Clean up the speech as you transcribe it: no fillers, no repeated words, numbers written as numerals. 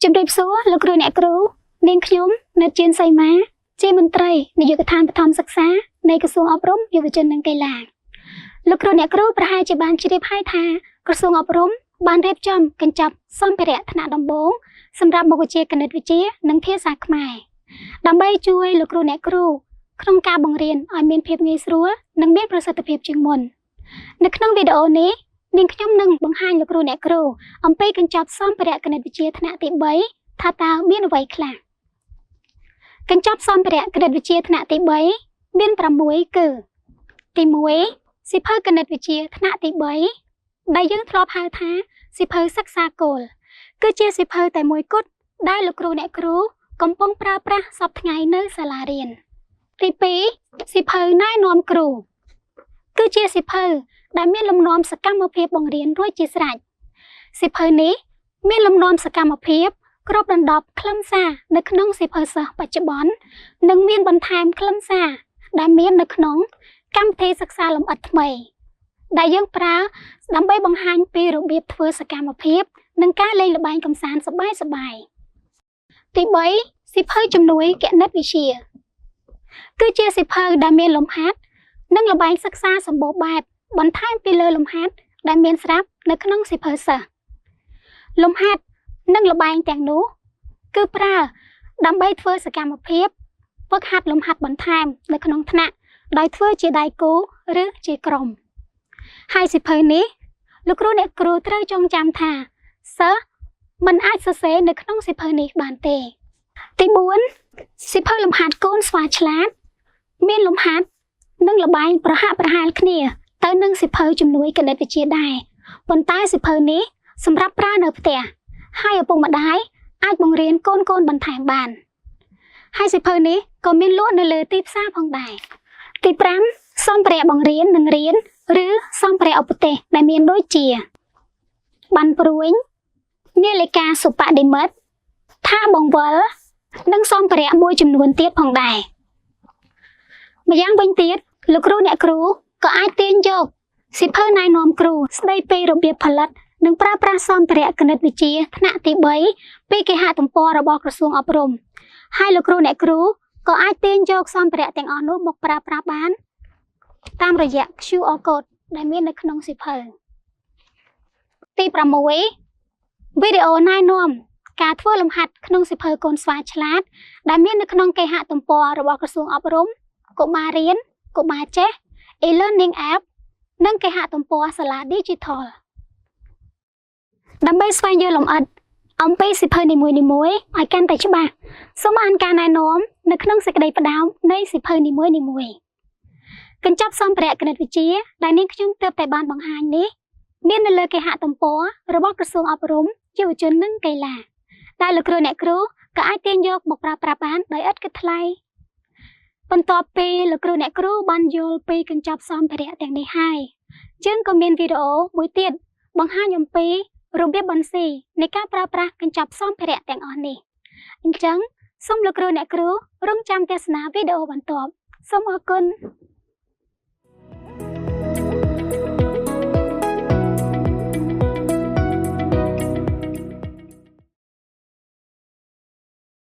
ជំរាបសួរលោកគ្រូអ្នកគ្រូនាងខ្ញុំនៅជឿនសីមាជាមន្ត្រីនាយកដ្ឋានបឋមសិក្សានៃក្រសួងអប់រំយុវជននិងកីឡាលោកគ្រូអ្នកគ្រូប្រហែលជាបានជ្រាបហើយថាក្រសួងអប់រំបានរៀបចំកញ្ចប់សម្ភារៈថ្នាក់ដំបូងសម្រាប់មុខវិជ្ជាគណិតវិទ្យានិងភាសាខ្មែរដើម្បីជួយលោកគ្រូអ្នកគ្រូក្នុងការបង្រៀនឲ្យមានភាពងាយស្រួលនិងមានប្រសិទ្ធភាពជាងមុននៅក្នុងវីដេអូនេះនាងខ្ញុំនឹងបង្ហាញលោកគ្រូអ្នកគ្រូអំពីកញ្ចប់សម្ភារៈគណិតវិទ្យាថ្នាក់ទី3ថាតើមានអ្វីខ្លះកញ្ចប់សម្ភារៈគណិតវិទ្យាថ្នាក់ទី3មាន6គឺទី1សៀវភៅគណិតវិទ្យាថ្នាក់ទី3ដែលយើងធ្លាប់ហៅថាសៀវភៅសិក្សាគោលគឺជាសៀវភៅតែមួយគត់ដែលលោកគ្រូអ្នកគ្រូកំពុងប្រើប្រាស់សពថ្ងៃនៅសាលារៀនទី2សៀវភៅណែនាំគ្រូគឺជាសៀវភៅដែលមានលំនាំសកម្មភាពបង្រៀនរួចជាស្រេចសៀវភៅនេះមានលំនាំសកម្មភាពគ្របដណ្ដប់ខ្លឹមសារនៅក្នុងសៀវភៅសិស្សបច្ចុប្បន្ននិងមានបន្ថែមខ្លឹមសារដែលមាននៅក្នុងកម្មវិធីសិក្សាលម្អិតថ្មីដែលយើងប្រើដើម្បីបង្ហាញពីរបៀបធ្វើសកម្មភាពនិងការលេងល្បែងកម្សាន្តសប្បាយៗទី3សៀវភៅជំនួយគណិតវិទ្យាគឺជាសៀវភៅដែលមានលំហាត់និងល្បែងសិក្សាសម្បូរបែបបន្ថែមពីលើលំហាត់ដែលមានស្រាប់នៅក្នុងសៀវភៅសិស្សលំហាត់និងល្បែងទាំងនោះគឺប្រើដើម្បីធ្វើសកម្មភាពហ្វឹកហាត់លំហាត់បន្ថែមនៅក្នុងថ្នាក់ដោយធ្វើជាដៃគូឬជាក្រុមហើយសៀវភៅនេះលោកគ្រូអ្នកគ្រូត្រូវចងចាំថាសិស្សមិនអាចសរសេរនៅក្នុងសៀវភៅនេះបានទេទី4សៀវភៅលំហាត់កូនស្វាឆ្លាតមានលំហាត់និងល្បែងប្រហាក់ប្រហែលគ្នាទៅនឹងសៀវភៅជំនួយគណិតវិទ្យាដែរប៉ុន្តែសៀវភៅនេះសម្រាប់ប្រើនៅផ្ទះហើយឪពុកម្ដាយអាចបង្រៀនកូនបន្ថែមបានហើយសៀវភៅនេះក៏មានលក់នៅលើទីផ្សារផងដែរទី5សម្ភារៈបង្រៀននិងរៀនឬសម្ភារៈឧបទេសដែលមានដូចជាបានព្រួយនាឡិកាសុបដិមិត្តថាបង្វិលនិងសម្ភារៈមួយចំនួនទៀតផងដែរម្យ៉ាងវិញទៀតលោកគ្រូអ្នកគ្រូក៏អាចទាញយកសៀវភៅណែនាំគ្រូស្ដីពីរបៀបផលិតនិងប្រើប្រាស់សម្ភារៈគណិតវិទ្យាថ្នាក់ទី3ពីគេហទំព័ររបស់ក្រសួងអប់រំហើយលោកគ្រូអ្នកគ្រូក៏អាចទាញយកសម្ភារៈទាំងអស់នោះមកប្រើប្រាស់បានតាមរយៈ QR code ដែលមាននៅក្នុងសៀវភៅទី6វីដេអូណែនាំការធ្វើលំហាត់ក្នុងសៀវភៅកូនស្វាឆ្លាតដែលមាននៅក្នុងគេហទំព័ររបស់ក្រសួងអប់រំកុមាររៀនកុមារចេះ e-learning app និងគេហទំព័រសាលា Digital ដើម្បីស្វែងយល់លម្អិតអំពីសៀវភៅនីមួយៗឲ្យកាន់តែច្បាស់សូមអានការណែនាំនៅក្នុងសេចក្តីផ្ដោតនៃសៀវភៅនីមួយៗកញ្ចប់សម្ភារៈគណិតវិទ្យាដែលនាងខ្ញុំទើបតែបានបង្ហាញនេះមាននៅលើគេហទំព័ររបស់ក្រសួងអប់រំយុវជននិងកីឡាដែលលោកគ្រូអ្នកគ្រូក៏អាចទាញយកមកប្រើប្រាស់បានដោយឥតគិតថ្លៃបន្ទាប់ពីលោកគ្រូអ្នកគ្រូបានយល់ពីកញ្ចប់សម្ភារៈទាំងនេះហើយយើងក៏មានវីដេអូមួយទៀតបង្ហាញអំពីរបៀបបន្ស៊ីនៃការប្រើប្រាស់កញ្ចប់សម្ភារៈទាំងអស់នេះអញ្ចឹងសូមលោកគ្រូអ្នកគ្រូរងចាំទស្សនាវីដេអូបន្ទាប់សូមអរគុណ